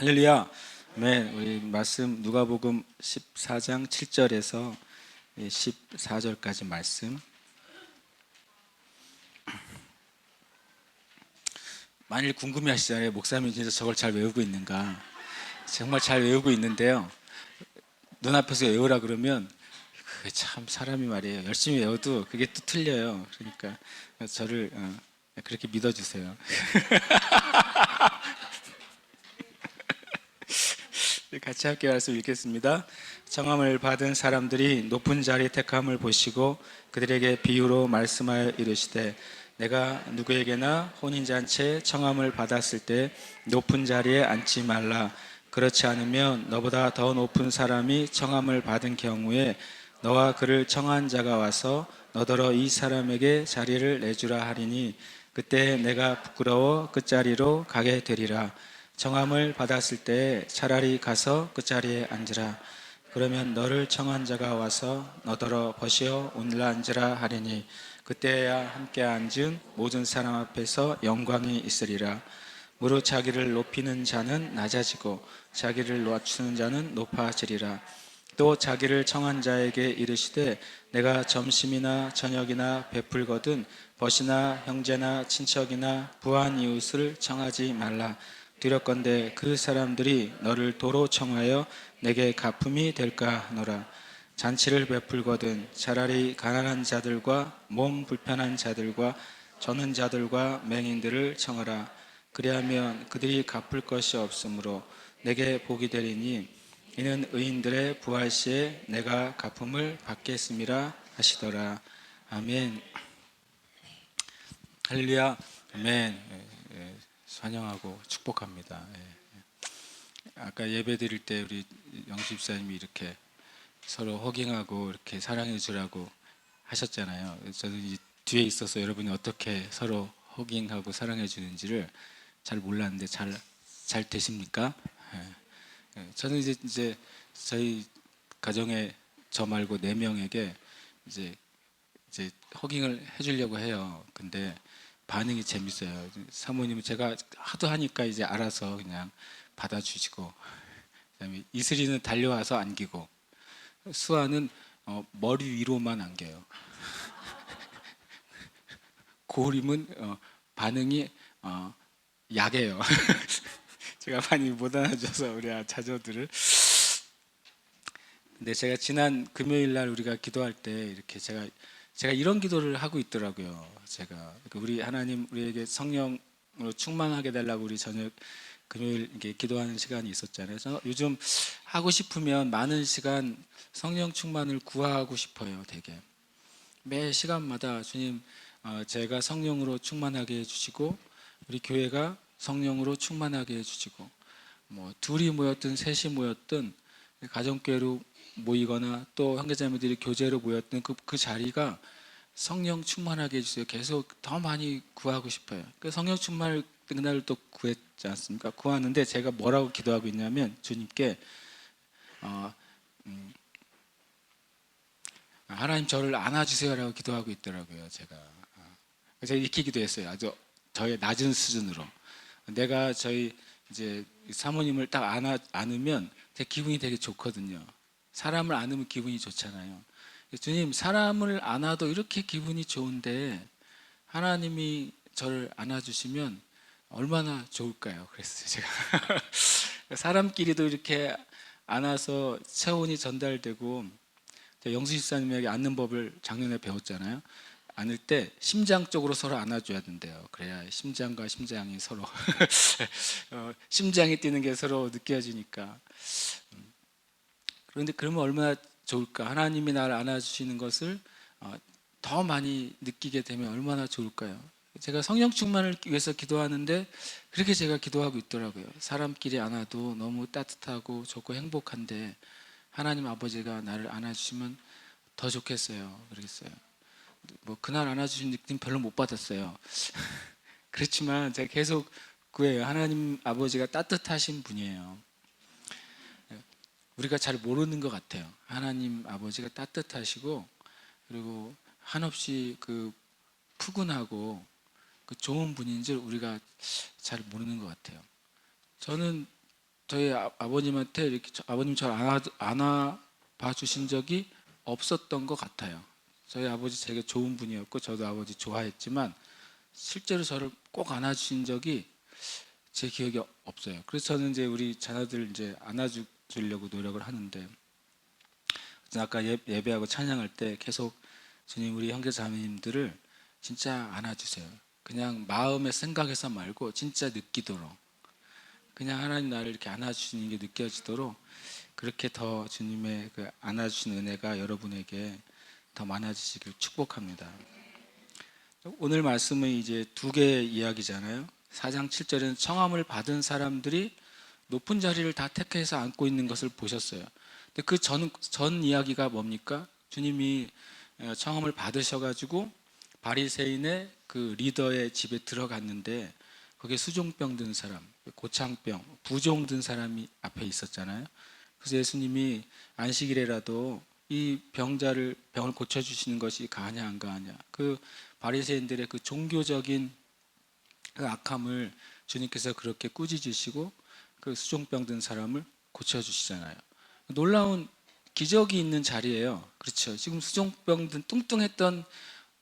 할렐루야. 네, 우리 말씀 누가복음 14장 7절에서 14절까지 말씀. 만일 궁금해하시잖아요. 목사님이 진짜 저걸 잘 외우고 있는가? 정말 잘 외우고 있는데요. 눈앞에서 외우라 그러면 그게 참 사람이 말이에요. 열심히 외워도 그게 또 틀려요. 그러니까 저를 그렇게 믿어주세요. 같이 함께 말씀 읽겠습니다. 청함을 받은 사람들이 높은 자리 택함을 보시고 그들에게 비유로 말씀하여 이르시되 내가 누구에게나 혼인잔치에 청함을 받았을 때 높은 자리에 앉지 말라. 그렇지 않으면 너보다 더 높은 사람이 청함을 받은 경우에 너와 그를 청한 자가 와서 너더러 이 사람에게 자리를 내주라 하리니 그때 내가 부끄러워 그 자리로 가게 되리라. 청함을 받았을 때 차라리 가서 그 자리에 앉으라. 그러면 너를 청한 자가 와서 너더러 버시어 오늘날 앉으라 하리니 그때야 함께 앉은 모든 사람 앞에서 영광이 있으리라. 무릇 자기를 높이는 자는 낮아지고 자기를 낮추는 자는 높아지리라. 또 자기를 청한 자에게 이르시되 내가 점심이나 저녁이나 베풀거든 벗이나 형제나 친척이나 부한 이웃을 청하지 말라. 두렵건대 그 사람들이 너를 도로 청하여 내게 갚음이 될까 하노라. 잔치를 베풀거든 차라리 가난한 자들과 몸 불편한 자들과 저는 자들과 맹인들을 청하라. 그리하면 그들이 갚을 것이 없으므로 내게 복이 되리니 이는 의인들의 부활 시에 내가 갚음을 받겠음이라 하시더라. 아멘. 할렐루야. 아멘. 환영하고 축복합니다. 아까 예배 드릴 때 우리 영수 집사님이 이렇게 서로 허깅하고 이렇게 사랑해 주라고 하셨잖아요. 저는 이 뒤에 있어서 여러분이 어떻게 서로 허깅하고 사랑해 주는지를 잘 몰랐는데 잘 되십니까? 저는 이제 저희 가정에 저 말고 4명에게 이제 허깅을 해주려고 해요. 근데 반응이 재밌어요. 사모님은 제가 하도 하니까 이제 알아서 그냥 받아주시고, 그다음에 이슬이는 달려와서 안기고, 수아는 머리 위로만 안겨요. 고림은 반응이 약해요. 제가 많이 못 안아줘서 우리 자녀들을. 근데 제가 지난 금요일 날 우리가 기도할 때 이렇게 제가 이런 기도를 하고 있더라고요. 제가 우리 하나님 우리에게 성령으로 충만하게 달라고 우리 저녁 금요일 이게 기도하는 시간이 있었잖아요. 요즘 하고 싶으면 많은 시간 성령 충만을 구하고 싶어요. 되게 매 시간마다 주님 제가 성령으로 충만하게 해주시고 우리 교회가 성령으로 충만하게 해주시고 뭐 둘이 모였든 셋이 모였든 가정교회로 모이거나 또 형제자매들이 교제로 모였던 그 자리가 성령 충만하게 해주세요. 계속 더 많이 구하고 싶어요. 그 성령 충만을 그날 또 구했지 않습니까? 구하는데 제가 뭐라고 기도하고 있냐면 주님께 어, 하나님 저를 안아주세요라고 기도하고 있더라고요. 제가 이렇게 기도했어요. 아주 저의 낮은 수준으로 내가 저희 이제 사모님을 딱 안으면 제 기분이 되게 좋거든요. 사람을 안으면 기분이 좋잖아요. 주님, 사람을 안아도 이렇게 기분이 좋은데 하나님이 저를 안아주시면 얼마나 좋을까요? 그랬어요, 제가. 사람끼리도 이렇게 안아서 체온이 전달되고 영수 집사님에게 안는 법을 작년에 배웠잖아요. 안을 때 심장 쪽으로 서로 안아줘야 된대요. 그래야 심장과 심장이 서로 심장이 뛰는 게 서로 느껴지니까. 그런데 그러면 얼마나 좋을까? 하나님이 나를 안아주시는 것을 더 많이 느끼게 되면 얼마나 좋을까요? 제가 성령 충만을 위해서 기도하는데 그렇게 제가 기도하고 있더라고요. 사람끼리 안아도 너무 따뜻하고 좋고 행복한데 하나님 아버지가 나를 안아주시면 더 좋겠어요. 그러겠어요. 뭐 그날 안아주신 느낌 별로 못 받았어요. 그렇지만 제가 계속 구해요. 하나님 아버지가 따뜻하신 분이에요. 우리가 잘 모르는 것 같아요. 하나님 아버지가 따뜻하시고 그리고 한없이 그 푸근하고 그 좋은 분인 줄 우리가 잘 모르는 것 같아요. 저는 저희 아버님한테 이렇게 아버님 저를 안아봐 주신 적이 없었던 것 같아요. 저희 아버지 되게 좋은 분이었고 저도 아버지 좋아했지만 실제로 저를 꼭 안아주신 적이 제 기억이 없어요. 그래서 저는 이제 우리 자녀들 이제 안아주려고 노력을 하는데, 아까 예배하고 찬양할 때 계속 주님 우리 형제 자매님들을 진짜 안아주세요. 그냥 마음에 생각해서 말고 진짜 느끼도록, 그냥 하나님 나를 이렇게 안아주시는 게 느껴지도록 그렇게 더 주님의 그 안아주신 은혜가 여러분에게 더 많아지시길 축복합니다. 오늘 말씀은 이제 두 개의 이야기잖아요. 4장 7절에는 청함을 받은 사람들이 높은 자리를 다 택해서 앉고 있는 것을 보셨어요. 근데 그 전 이야기가 뭡니까? 주님이 청함을 받으셔가지고 바리새인의 그 리더의 집에 들어갔는데 거기에 수종병 든 사람, 고창병, 부종 든 사람이 앞에 있었잖아요. 그래서 예수님이 안식일에라도 이 병을 고쳐주시는 것이 가하냐 안 가하냐, 그 바리새인들의 그 종교적인 그 악함을 주님께서 그렇게 꾸짖으시고 그 수종병 든 사람을 고쳐주시잖아요. 놀라운 기적이 있는 자리예요. 그렇죠. 지금 수종병 든 뚱뚱했던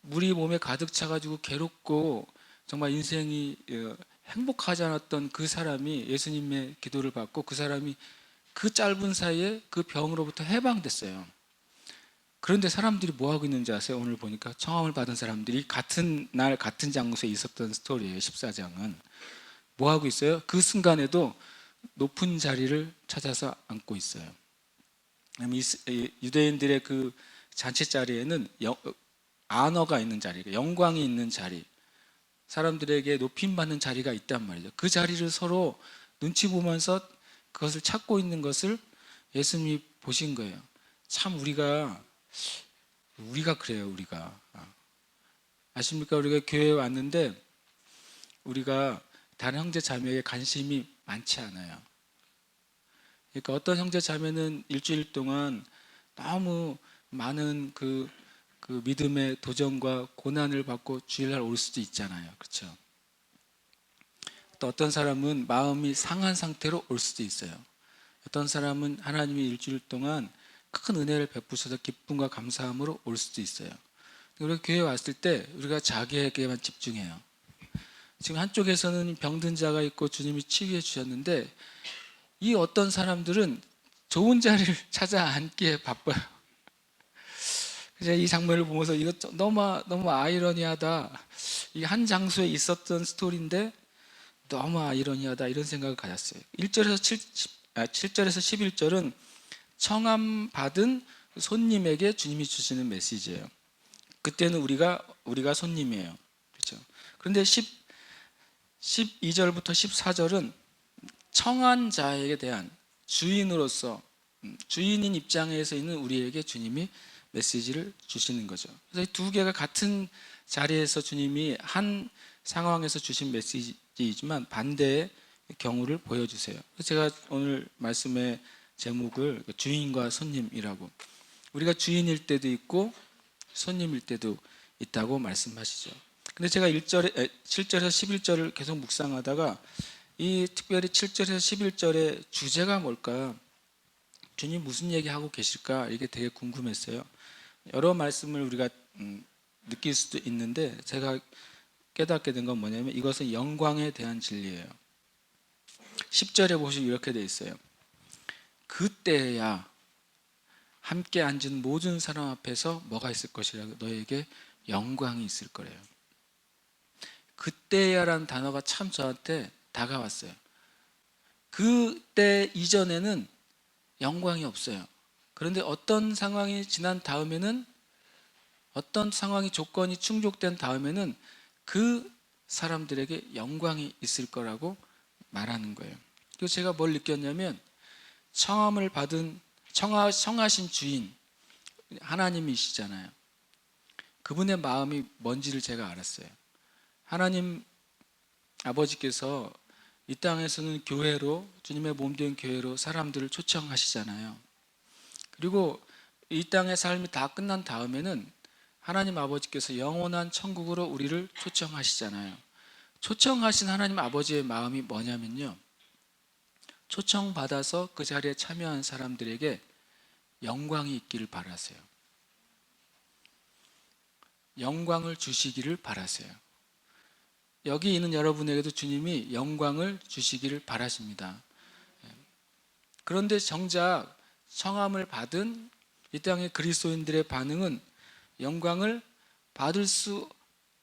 물이 몸에 가득 차가지고 괴롭고 정말 인생이 행복하지 않았던 그 사람이 예수님의 기도를 받고 그 사람이 그 짧은 사이에 그 병으로부터 해방됐어요. 그런데 사람들이 뭐 하고 있는지 아세요? 오늘 보니까 청함을 받은 사람들이 같은 날 같은 장소에 있었던 스토리예요. 14장은 뭐 하고 있어요? 그 순간에도 높은 자리를 찾아서 앉고 있어요. 유대인들의 그 잔치 자리에는 안어가 있는 자리, 영광이 있는 자리, 사람들에게 높임받는 자리가 있단 말이죠. 그 자리를 서로 눈치 보면서 그것을 찾고 있는 것을 예수님이 보신 거예요. 참 우리가 그래요. 우리가 아십니까? 우리가 교회에 왔는데 우리가 다른 형제 자매에게 관심이 많지 않아요. 그러니까 어떤 형제 자매는 일주일 동안 너무 많은 그 믿음의 도전과 고난을 받고 주일날 올 수도 있잖아요. 그렇죠? 또 어떤 사람은 마음이 상한 상태로 올 수도 있어요. 어떤 사람은 하나님이 일주일 동안 큰 은혜를 베푸셔서 기쁨과 감사함으로 올 수도 있어요. 우리가 교회에 왔을 때 우리가 자기에게만 집중해요. 지금 한쪽에서는 병든 자가 있고 주님이 치유해 주셨는데 이 어떤 사람들은 좋은 자리를 찾아 앉기에 바빠요. 그래서 이 장면을 보면서 이거 너무 아이러니하다. 이 한 장소에 있었던 스토리인데 너무 아이러니하다 이런 생각을 가졌어요. 7절에서 11절은 청함 받은 손님에게 주님이 주시는 메시지예요. 그때는 우리가 손님이에요. 그렇죠? 그런데 12절부터 14절은 청한 자에게 대한 주인으로서 주인인 입장에서 있는 우리에게 주님이 메시지를 주시는 거죠. 그래서 두 개가 같은 자리에서 주님이 한 상황에서 주신 메시지이지만 반대의 경우를 보여주세요. 제가 오늘 말씀의 제목을 주인과 손님이라고, 우리가 주인일 때도 있고 손님일 때도 있다고 말씀하시죠. 근데 제가 7절에서 11절을 계속 묵상하다가 이 특별히 7절에서 11절의 주제가 뭘까? 주님 무슨 얘기하고 계실까? 이게 되게 궁금했어요. 여러 말씀을 우리가 느낄 수도 있는데 제가 깨닫게 된 건 뭐냐면 이것은 영광에 대한 진리예요. 10절에 보시면 이렇게 돼 있어요. 그때야 함께 앉은 모든 사람 앞에서 뭐가 있을 것이라, 너에게 영광이 있을 거래요. 그때야라는 단어가 참 저한테 다가왔어요. 그때 이전에는 영광이 없어요. 그런데 어떤 상황이 지난 다음에는, 어떤 상황이 조건이 충족된 다음에는 그 사람들에게 영광이 있을 거라고 말하는 거예요. 그래서 제가 뭘 느꼈냐면 청함을 받은 청하신 주인 하나님이시잖아요. 그분의 마음이 뭔지를 제가 알았어요. 하나님 아버지께서 이 땅에서는 교회로, 주님의 몸된 교회로 사람들을 초청하시잖아요. 그리고 이 땅의 삶이 다 끝난 다음에는 하나님 아버지께서 영원한 천국으로 우리를 초청하시잖아요. 초청하신 하나님 아버지의 마음이 뭐냐면요, 초청받아서 그 자리에 참여한 사람들에게 영광이 있기를 바라세요. 영광을 주시기를 바라세요. 여기 있는 여러분에게도 주님이 영광을 주시기를 바라십니다. 그런데 정작 청함을 받은 이 땅의 그리스도인들의 반응은 영광을 받을 수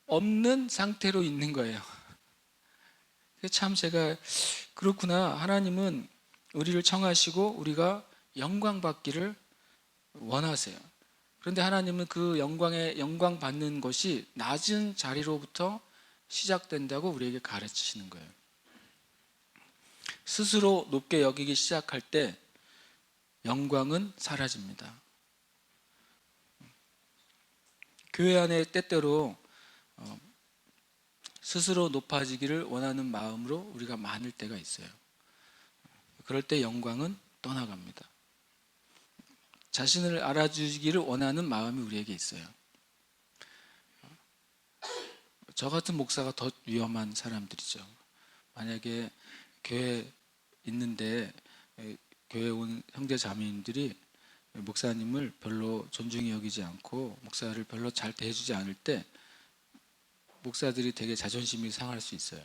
없는 상태로 있는 거예요. 참 제가 그렇구나. 하나님은 우리를 청하시고 우리가 영광 받기를 원하세요. 그런데 하나님은 그 영광 받는 것이 낮은 자리로부터 시작된다고 우리에게 가르치시는 거예요. 스스로 높게 여기기 시작할 때 영광은 사라집니다. 교회 안에 때때로 스스로 높아지기를 원하는 마음으로 우리가 많을 때가 있어요. 그럴 때 영광은 떠나갑니다. 자신을 알아주기를 원하는 마음이 우리에게 있어요. 저 같은 목사가 더 위험한 사람들이죠. 만약에 교회에 있는데 교회에 온 형제 자매님들이 목사님을 별로 존중히 여기지 않고 목사를 별로 잘 대해주지 않을 때 목사들이 되게 자존심이 상할 수 있어요.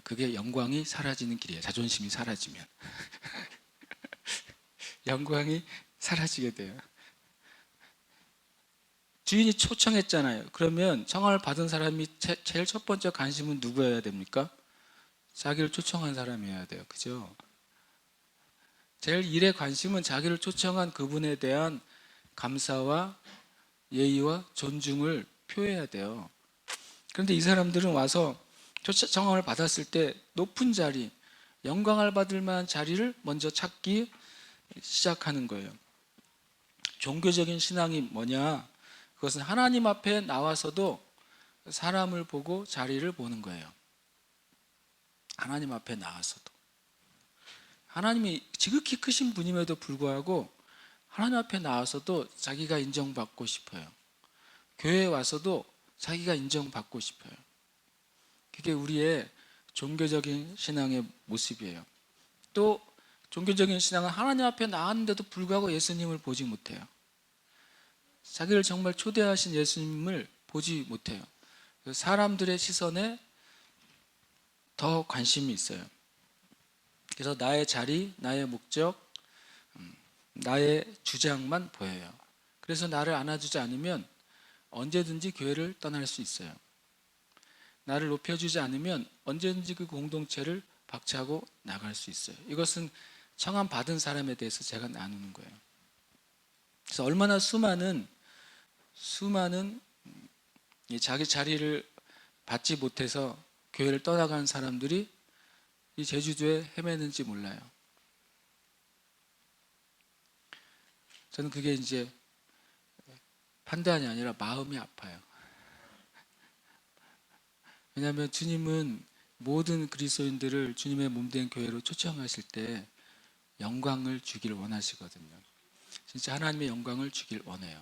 그게 영광이 사라지는 길이에요. 자존심이 사라지면 영광이 사라지게 돼요. 주인이 초청했잖아요. 그러면 청함을 받은 사람이 제일 첫 번째 관심은 누구여야 됩니까? 자기를 초청한 사람이어야 돼요. 그죠? 제일 일의 관심은 자기를 초청한 그분에 대한 감사와 예의와 존중을 표해야 돼요. 그런데 이 사람들은 와서 초청함을 받았을 때 높은 자리, 영광을 받을 만한 자리를 먼저 찾기 시작하는 거예요. 종교적인 신앙이 뭐냐? 그것은 하나님 앞에 나와서도 사람을 보고 자리를 보는 거예요. 하나님 앞에 나와서도. 하나님이 지극히 크신 분임에도 불구하고 하나님 앞에 나와서도 자기가 인정받고 싶어요. 교회에 와서도 자기가 인정받고 싶어요. 그게 우리의 종교적인 신앙의 모습이에요. 또 종교적인 신앙은 하나님 앞에 나왔는데도 불구하고 예수님을 보지 못해요. 자기를 정말 초대하신 예수님을 보지 못해요. 사람들의 시선에 더 관심이 있어요. 그래서 나의 자리, 나의 목적, 나의 주장만 보여요. 그래서 나를 안아주지 않으면 언제든지 교회를 떠날 수 있어요. 나를 높여주지 않으면 언제든지 그 공동체를 박차고 나갈 수 있어요. 이것은 청함 받은 사람에 대해서 제가 나누는 거예요. 그래서 얼마나 수많은 자기 자리를 받지 못해서 교회를 떠나간 사람들이 이 제주도에 헤매는지 몰라요. 저는 그게 이제 판단이 아니라 마음이 아파요. 왜냐하면 주님은 모든 그리스도인들을 주님의 몸된 교회로 초청하실 때 영광을 주기를 원하시거든요. 진짜 하나님의 영광을 주길 원해요.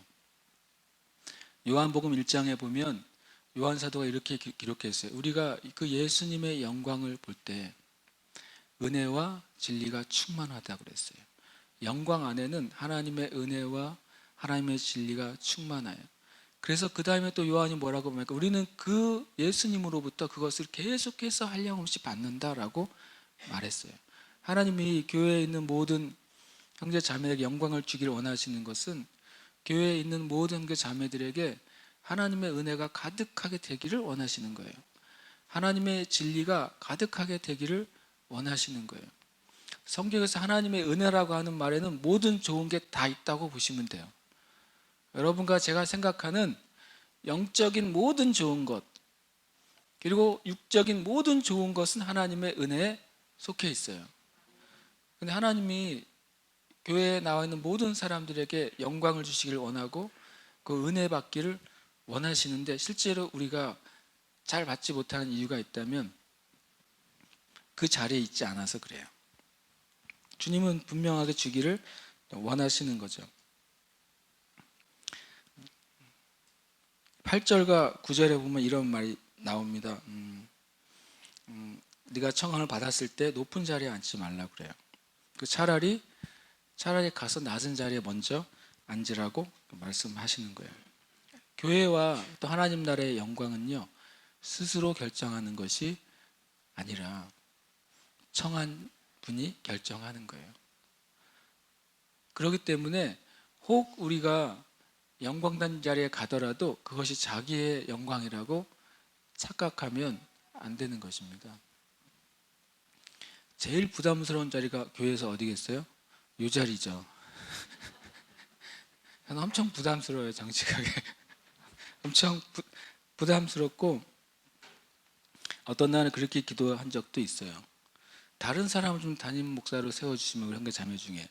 요한복음 1장에 보면 요한 사도가 이렇게 기록했어요. 우리가 그 예수님의 영광을 볼 때 은혜와 진리가 충만하다고 그랬어요. 영광 안에는 하나님의 은혜와 하나님의 진리가 충만해요. 그래서 그 다음에 또 요한이 뭐라고 합니까? 우리는 그 예수님으로부터 그것을 계속해서 한량없이 받는다라고 말했어요. 하나님이 교회에 있는 모든 형제 자매에게 영광을 주기를 원하시는 것은 교회에 있는 모든 그 자매들에게 하나님의 은혜가 가득하게 되기를 원하시는 거예요. 하나님의 진리가 가득하게 되기를 원하시는 거예요. 성경에서 하나님의 은혜라고 하는 말에는 모든 좋은 게 다 있다고 보시면 돼요. 여러분과 제가 생각하는 영적인 모든 좋은 것, 그리고 육적인 모든 좋은 것은 하나님의 은혜에 속해 있어요. 근데 하나님이 교회에 나와 있는 모든 사람들에게 영광을 주시기를 원하고 그 은혜 받기를 원하시는데 실제로 우리가 잘 받지 못하는 이유가 있다면 그 자리에 있지 않아서 그래요. 주님은 분명하게 주기를 원하시는 거죠. 8절과 9절에 보면 이런 말이 나옵니다. 네가 청함을 받았을 때 높은 자리에 앉지 말라 그래요. 그 차라리 가서 낮은 자리에 먼저 앉으라고 말씀하시는 거예요. 교회와 또 하나님 나라의 영광은요, 스스로 결정하는 것이 아니라 청한 분이 결정하는 거예요. 그렇기 때문에 혹 우리가 영광단 자리에 가더라도 그것이 자기의 영광이라고 착각하면 안 되는 것입니다. 제일 부담스러운 자리가 교회에서 어디겠어요? 이 자리죠. 저는 엄청 부담스러워요, 정직하게. 엄청 부담스럽고, 어떤 날은 그렇게 기도한 적도 있어요. 다른 사람을 좀 담임 목사로 세워주시면 우리 한가 자매 중에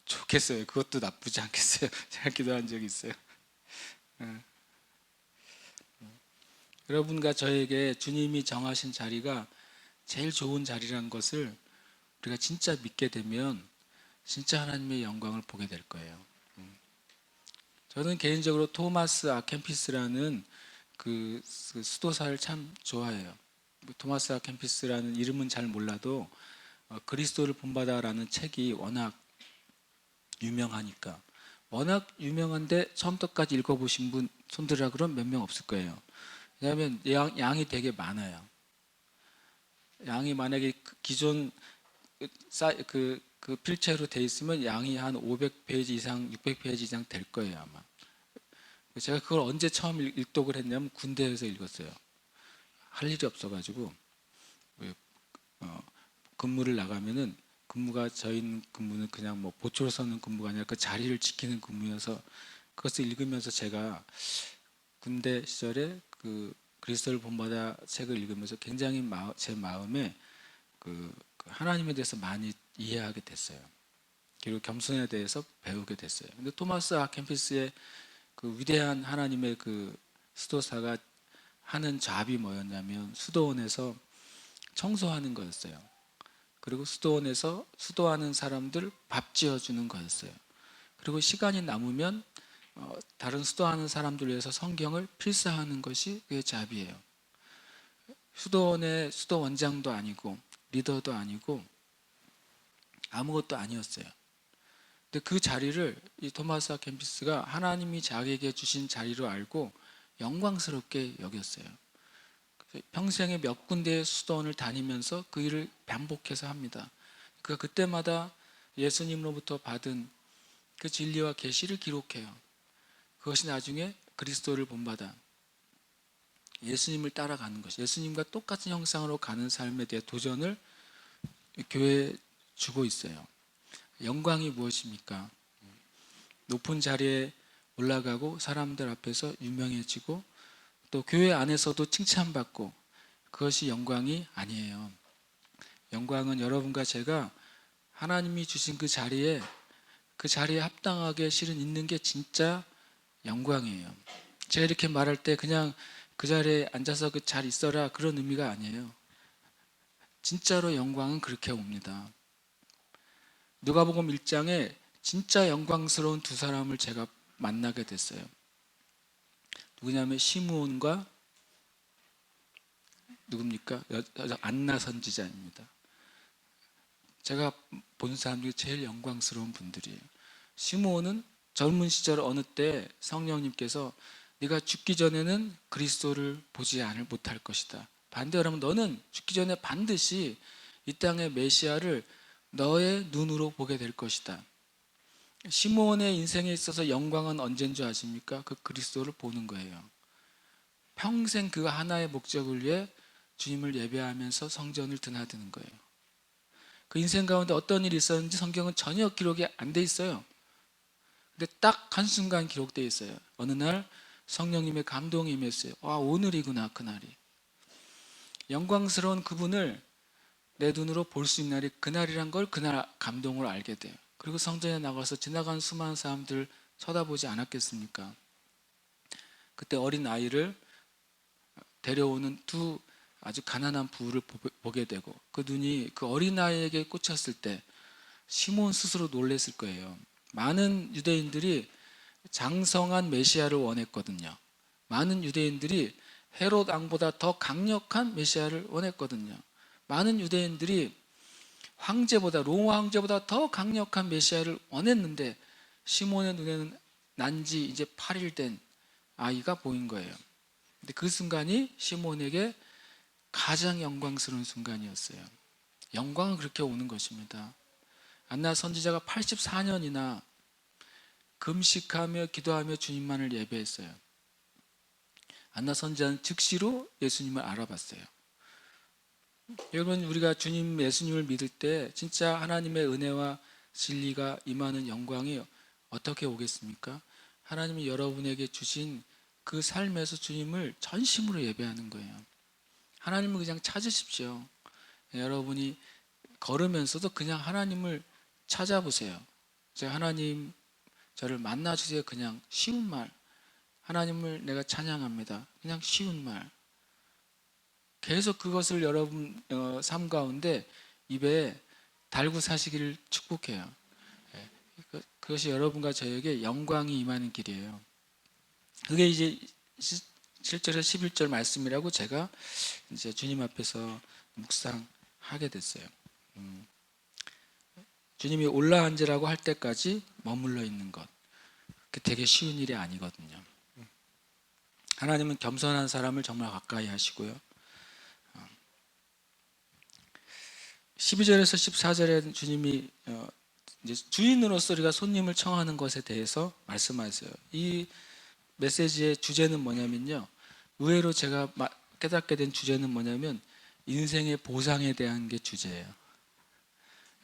좋겠어요. 그것도 나쁘지 않겠어요. 제가 기도한 적이 있어요. 여러분과 저에게 주님이 정하신 자리가 제일 좋은 자리라는 것을 우리가 진짜 믿게 되면 진짜 하나님의 영광을 보게 될 거예요. 저는 개인적으로 토마스 아켄피스라는 그 수도사를 참 좋아해요. 토마스 아켄피스라는 이름은 잘 몰라도 그리스도를 본받아라는 책이 워낙 유명하니까, 워낙 유명한데 처음부터까지 읽어보신 분 손들으라 그러면 몇 명 없을 거예요. 왜냐하면 양이 되게 많아요. 양이 만약에 기존 그 필체로 돼 있으면 양이 한 500페이지 이상, 600페이지 이상 될 거예요, 아마. 제가 그걸 언제 처음 읽독을 했냐면 군대에서 읽었어요. 할 일이 없어가지고 근무를 나가면은, 근무가 저희 근무는 그냥 뭐 보초로 서는 근무가 아니라 그 자리를 지키는 근무여서 그것을 읽으면서 제가 군대 시절에 그 그리스도를 본받아 책을 읽으면서 굉장히 제 마음에 그 하나님에 대해서 많이 이해하게 됐어요. 그리고 겸손에 대해서 배우게 됐어요. 근데 토마스 아켄피스의 그 위대한 하나님의 그 수도사가 하는 잡이 뭐였냐면 수도원에서 청소하는 거였어요. 그리고 수도원에서 수도하는 사람들 밥 지어주는 거였어요. 그리고 시간이 남으면 다른 수도하는 사람들 위해서 성경을 필사하는 것이 그의 잡이에요. 수도원의 수도원장도 아니고 리더도 아니고 아무것도 아니었어요. 근데 그 자리를 이 토마스 아켄피스가 하나님이 자기에게 주신 자리로 알고 영광스럽게 여겼어요. 평생에 몇 군데의 수도원을 다니면서 그 일을 반복해서 합니다. 그러니까 그때마다 예수님으로부터 받은 그 진리와 계시를 기록해요. 그것이 나중에 그리스도를 본받아 예수님을 따라가는 것, 예수님과 똑같은 형상으로 가는 삶에 대해 도전을 교회에 주고 있어요. 영광이 무엇입니까? 높은 자리에 올라가고 사람들 앞에서 유명해지고 또 교회 안에서도 칭찬받고, 그것이 영광이 아니에요. 영광은 여러분과 제가 하나님이 주신 그 자리에 합당하게 실은 있는 게 진짜 영광이에요. 제가 이렇게 말할 때 그냥 그 자리에 앉아서 그 잘 있어라 그런 의미가 아니에요. 진짜로 영광은 그렇게 옵니다. 누가복음 1장에 진짜 영광스러운 두 사람을 제가 만나게 됐어요. 누구냐면 시므온과 누굽니까? 안나 선지자입니다. 제가 본 사람 중에 제일 영광스러운 분들이에요. 시므온은 젊은 시절 어느 때 성령님께서 네가 죽기 전에는 그리스도를 보지 못할 것이다. 반대로 하면 너는 죽기 전에 반드시 이 땅의 메시아를 너의 눈으로 보게 될 것이다. 시므온의 인생에 있어서 영광은 언제인 줄 아십니까? 그 그리스도를 보는 거예요. 평생 그 하나의 목적을 위해 주님을 예배하면서 성전을 드나드는 거예요. 그 인생 가운데 어떤 일이 있었는지 성경은 전혀 기록이 안 돼 있어요. 근데 딱 한순간 기록되어 있어요. 어느 날 성령님의 감동이 임했어요. 오늘이구나, 그날이. 영광스러운 그분을 내 눈으로 볼 수 있는 날이 그날이란 걸 그날 감동으로 알게 돼요. 그리고 성전에 나가서 지나간 수많은 사람들 쳐다보지 않았겠습니까? 그때 어린 아이를 데려오는 두 아주 가난한 부부를 보게 되고, 그 눈이 그 어린 아이에게 꽂혔을 때 시몬 스스로 놀랬을 거예요. 많은 유대인들이 장성한 메시아를 원했거든요. 많은 유대인들이 헤롯 왕보다 더 강력한 메시아를 원했거든요. 많은 유대인들이 황제보다, 로마 황제보다 더 강력한 메시아를 원했는데 시몬의 눈에는 난지 이제 8일 된 아이가 보인 거예요. 근데 그 순간이 시몬에게 가장 영광스러운 순간이었어요. 영광은 그렇게 오는 것입니다. 안나 선지자가 84년이나 금식하며 기도하며 주님만을 예배했어요. 안나 선지자는 즉시로 예수님을 알아봤어요. 여러분, 우리가 주님 예수님을 믿을 때 진짜 하나님의 은혜와 진리가 임하는 영광이 어떻게 오겠습니까? 하나님이 여러분에게 주신 그 삶에서 주님을 전심으로 예배하는 거예요. 하나님을 그냥 찾으십시오. 여러분이 걸으면서도 그냥 하나님을 찾아보세요. 하나님 저를 만나주세요. 그냥 쉬운 말. 하나님을 내가 찬양합니다. 그냥 쉬운 말. 계속 그것을 여러분 삶 가운데 입에 달고 사시기를 축복해요. 그것이 여러분과 저에게 영광이 임하는 길이에요. 그게 이제 7절에서 11절 말씀이라고 제가 이제 주님 앞에서 묵상하게 됐어요. 주님이 올라앉으라고 할 때까지 머물러 있는 것, 그 되게 쉬운 일이 아니거든요. 하나님은 겸손한 사람을 정말 가까이 하시고요. 12절에서 14절에 주님이 이제 주인으로서 우리가 손님을 청하는 것에 대해서 말씀하세요. 이 메시지의 주제는 뭐냐면요, 의외로 제가 깨닫게 된 주제는 뭐냐면 인생의 보상에 대한 게 주제예요.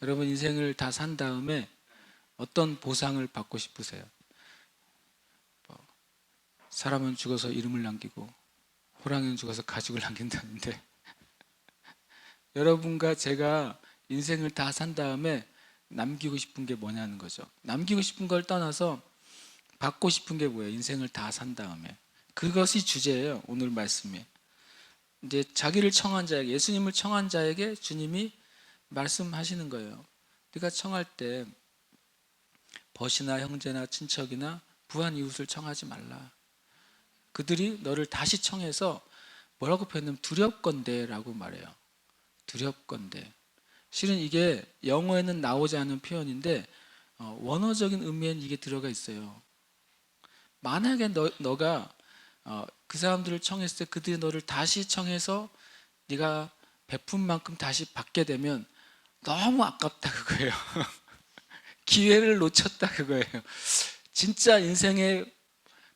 여러분, 인생을 다 산 다음에 어떤 보상을 받고 싶으세요? 사람은 죽어서 이름을 남기고 호랑이는 죽어서 가죽을 남긴다는데 여러분과 제가 인생을 다 산 다음에 남기고 싶은 게 뭐냐는 거죠. 남기고 싶은 걸 떠나서 받고 싶은 게 뭐예요? 인생을 다 산 다음에. 그것이 주제예요, 오늘 말씀에. 이제 자기를 청한 자에게, 예수님을 청한 자에게 주님이 말씀하시는 거예요. 네가 청할 때 벗이나 형제나 친척이나 부한 이웃을 청하지 말라. 그들이 너를 다시 청해서 뭐라고 표현하면 두렵건대 라고 말해요. 두렵건대. 실은 이게 영어에는 나오지 않은 표현인데 원어적인 의미에는 이게 들어가 있어요. 만약에 너가 그 사람들을 청했을 때 그들이 너를 다시 청해서 네가 베푼 만큼 다시 받게 되면 너무 아깝다 그거예요. 기회를 놓쳤다 그거예요. 진짜 인생의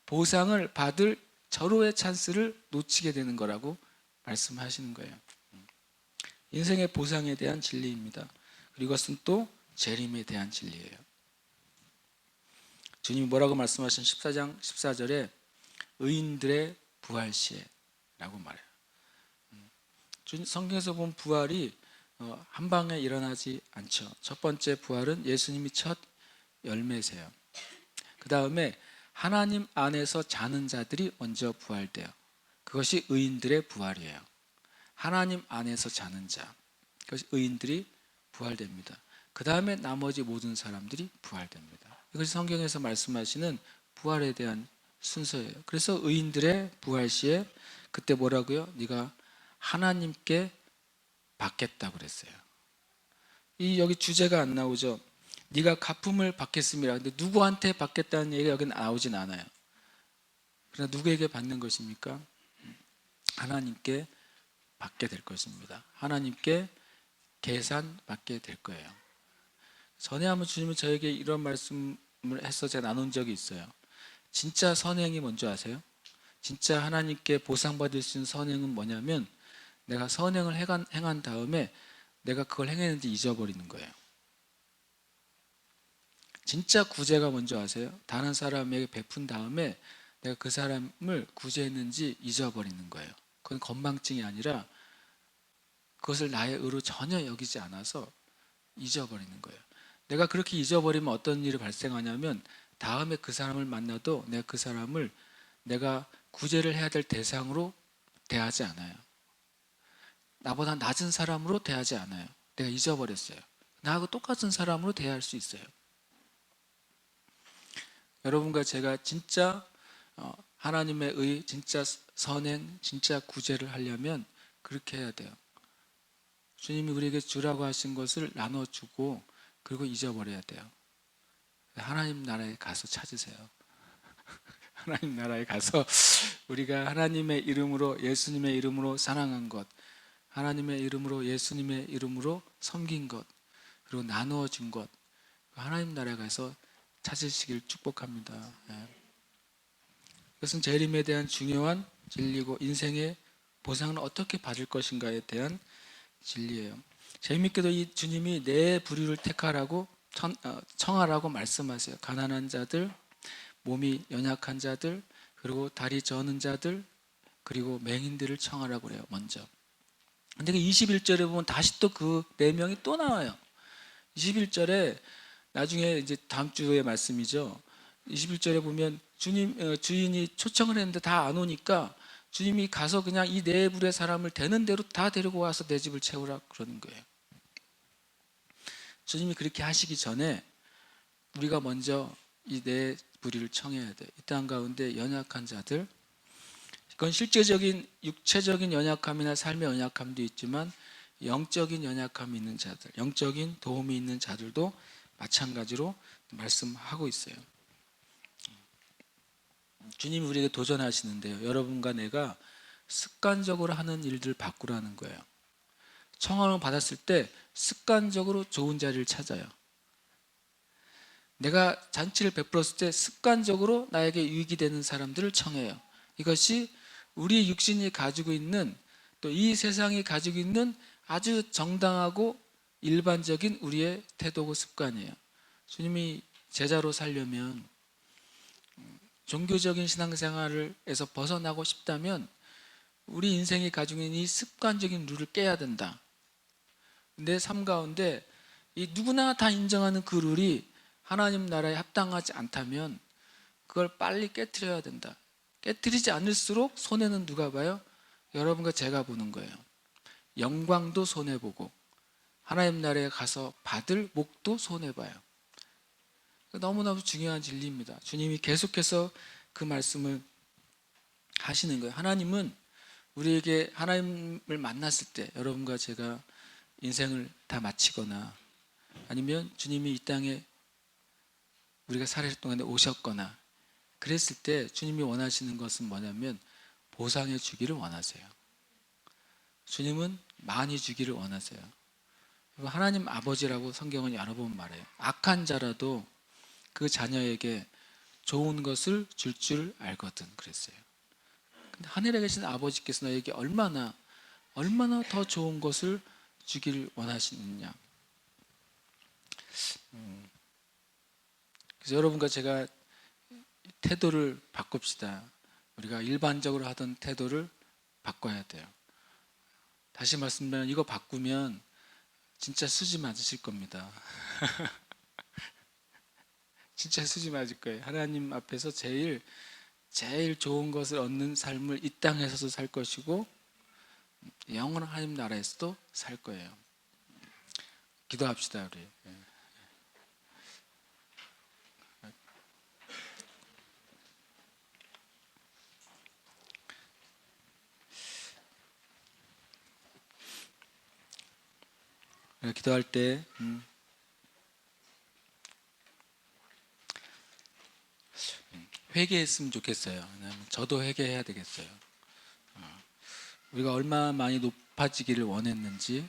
보상을 받을 절호의 찬스를 놓치게 되는 거라고 말씀하시는 거예요. 인생의 보상에 대한 진리입니다. 그리고 이것은 또 재림에 대한 진리예요. 주님이 뭐라고 말씀하신 14장 14절에 의인들의 부활시에 라고 말해요. 성경에서 본 부활이 한 방에 일어나지 않죠. 첫 번째 부활은 예수님이 첫 열매세요. 그 다음에 하나님 안에서 자는 자들이 먼저 부활돼요. 그것이 의인들의 부활이에요. 하나님 안에서 자는 자, 그것이 의인들이 부활됩니다. 그 다음에 나머지 모든 사람들이 부활됩니다. 이것이 성경에서 말씀하시는 부활에 대한 순서예요. 그래서 의인들의 부활 시에 그때 뭐라고요? 네가 하나님께 받겠다고 그랬어요. 여기 주제가 안 나오죠. 네가 갚음을 받겠습니다. 근데 누구한테 받겠다는 얘기가 여기 나오진 않아요. 그러나 누구에게 받는 것입니까? 하나님께 받게 될 것입니다. 하나님께 계산받게 될 거예요. 전에 한번 주님은 저에게 이런 말씀을 해서 제가 나눈 적이 있어요. 진짜 선행이 뭔지 아세요? 진짜 하나님께 보상받을 수 있는 선행은 뭐냐면 내가 선행을 행한 다음에 내가 그걸 행했는지 잊어버리는 거예요. 진짜 구제가 뭔지 아세요? 다른 사람에게 베푼 다음에 내가 그 사람을 구제했는지 잊어버리는 거예요. 그건 건망증이 아니라 그것을 나의 의로 전혀 여기지 않아서 잊어버리는 거예요. 내가 그렇게 잊어버리면 어떤 일이 발생하냐면 다음에 그 사람을 만나도 내가 그 사람을 내가 구제를 해야 될 대상으로 대하지 않아요. 나보다 낮은 사람으로 대하지 않아요. 내가 잊어버렸어요. 나하고 똑같은 사람으로 대할 수 있어요. 여러분과 제가 진짜 하나님의 의, 진짜 선행, 진짜 구제를 하려면 그렇게 해야 돼요. 주님이 우리에게 주라고 하신 것을 나눠주고 그리고 잊어버려야 돼요. 하나님 나라에 가서 찾으세요. 하나님 나라에 가서 우리가 하나님의 이름으로, 예수님의 이름으로 사랑한 것, 하나님의 이름으로, 예수님의 이름으로 섬긴 것, 그리고 나누어 준 것, 하나님 나라에 가서 찾으시길 축복합니다. 이것은 재림에 대한 중요한 진리고 인생의 보상은 어떻게 받을 것인가에 대한 진리예요. 재미있게도 이 주님이 네 부류를 택하라고 청하라고 말씀하세요. 가난한 자들, 몸이 연약한 자들, 그리고 다리 저는 자들, 그리고 맹인들을 청하라고 그래요. 먼저. 근데 21절에 보면 다시 또 그 네 명이 또 나와요. 21절에 나중에 이제 다음 주의 말씀이죠. 21절에 보면 주인이 초청을 했는데 다 안 오니까 주님이 가서 그냥 이 네 부류의 사람을 되는 대로 다 데리고 와서 내 집을 채우라 그러는 거예요. 주님이 그렇게 하시기 전에 우리가 먼저 이 네 부류를 청해야 돼요. 이 땅 가운데 연약한 자들, 그건 실제적인 육체적인 연약함이나 삶의 연약함도 있지만 영적인 연약함이 있는 자들, 영적인 도움이 있는 자들도 마찬가지로 말씀하고 있어요. 주님이 우리에게 도전하시는데요. 여러분과 내가 습관적으로 하는 일들 바꾸라는 거예요. 청원을 받았을 때 습관적으로 좋은 자리를 찾아요. 내가 잔치를 베풀었을 때 습관적으로 나에게 유익이 되는 사람들을 청해요. 이것이 우리 육신이 가지고 있는, 또 이 세상이 가지고 있는 아주 정당하고 일반적인 우리의 태도고 습관이에요. 주님이 제자로 살려면, 종교적인 신앙생활에서 벗어나고 싶다면 우리 인생이 가지고 있는 이 습관적인 룰을 깨야 된다. 내 삶 가운데 이 누구나 다 인정하는 그 룰이 하나님 나라에 합당하지 않다면 그걸 빨리 깨트려야 된다. 깨트리지 않을수록 손해는 누가 봐요? 여러분과 제가 보는 거예요. 영광도 손해보고 하나님 나라에 가서 받을 목도 손해봐요. 너무너무 중요한 진리입니다. 주님이 계속해서 그 말씀을 하시는 거예요. 하나님은 우리에게 하나님을 만났을 때, 여러분과 제가 인생을 다 마치거나 아니면 주님이 이 땅에 우리가 살아있을 동안에 오셨거나 그랬을 때 주님이 원하시는 것은 뭐냐면 보상해 주기를 원하세요. 주님은 많이 주기를 원하세요. 하나님 아버지라고 성경은 여러 번 말해요. 악한 자라도 그 자녀에게 좋은 것을 줄 줄 알거든 그랬어요. 근데 하늘에 계신 아버지께서 너에게 얼마나 더 좋은 것을 주기를 원하시느냐. 그래서 여러분과 제가 태도를 바꿉시다. 우리가 일반적으로 하던 태도를 바꿔야 돼요. 다시 말씀드리면 이거 바꾸면 진짜 수지 맞으실 겁니다. 진짜 수지 맞을 거예요. 하나님 앞에서 제일 좋은 것을 얻는 삶을 이 땅에서도 살 것이고 영원한 하나님 나라에서도 살 거예요. 기도합시다 우리. 기도할 때 회개했으면 좋겠어요. 왜냐하면 저도 회개해야 되겠어요. 우리가 얼마나 많이 높아지기를 원했는지,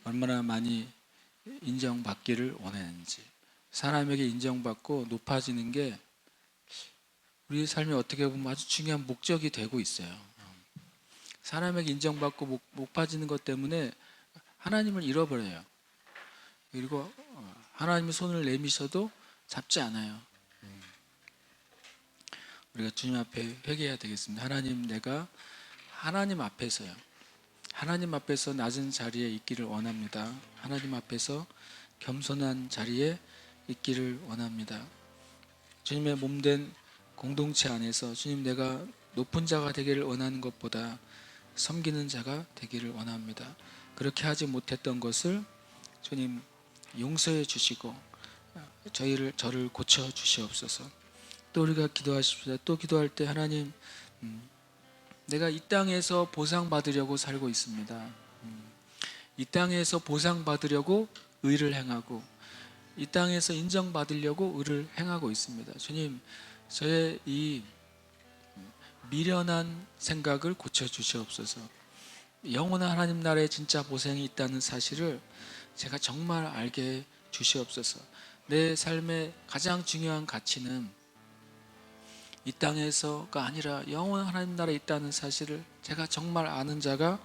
얼마나 많이 인정받기를 원했는지. 사람에게 인정받고 높아지는 게 우리 삶에 어떻게 보면 아주 중요한 목적이 되고 있어요. 사람에게 인정받고 높아지는 것 때문에 하나님을 잃어버려요. 그리고 하나님이 손을 내미셔도 잡지 않아요. 우리가 주님 앞에 회개해야 되겠습니다. 하나님, 내가 하나님 앞에서요. 하나님 앞에서 낮은 자리에 있기를 원합니다. 하나님 앞에서 겸손한 자리에 있기를 원합니다. 주님의 몸된 공동체 안에서 주님, 내가 높은 자가 되기를 원하는 것보다 섬기는 자가 되기를 원합니다. 그렇게 하지 못했던 것을 주님 용서해 주시고 저를 고쳐 주시옵소서. 또 우리가 기도하십시다. 또 기도할 때 하나님, 내가 이 땅에서 보상받으려고 살고 있습니다. 이 땅에서 보상받으려고 의를 행하고 이 땅에서 인정받으려고 의를 행하고 있습니다. 주님, 저의 이 미련한 생각을 고쳐주시옵소서. 영원한 하나님 나라에 진짜 보상이 있다는 사실을 제가 정말 알게 주시옵소서. 내 삶의 가장 중요한 가치는 이 땅에서가 아니라 영원한 하나님 나라에 있다는 사실을 제가 정말 아는 자가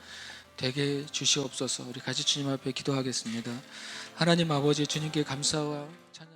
되게 주시옵소서. 우리 같이 주님 앞에 기도하겠습니다. 하나님 아버지, 주님께 감사와 찬양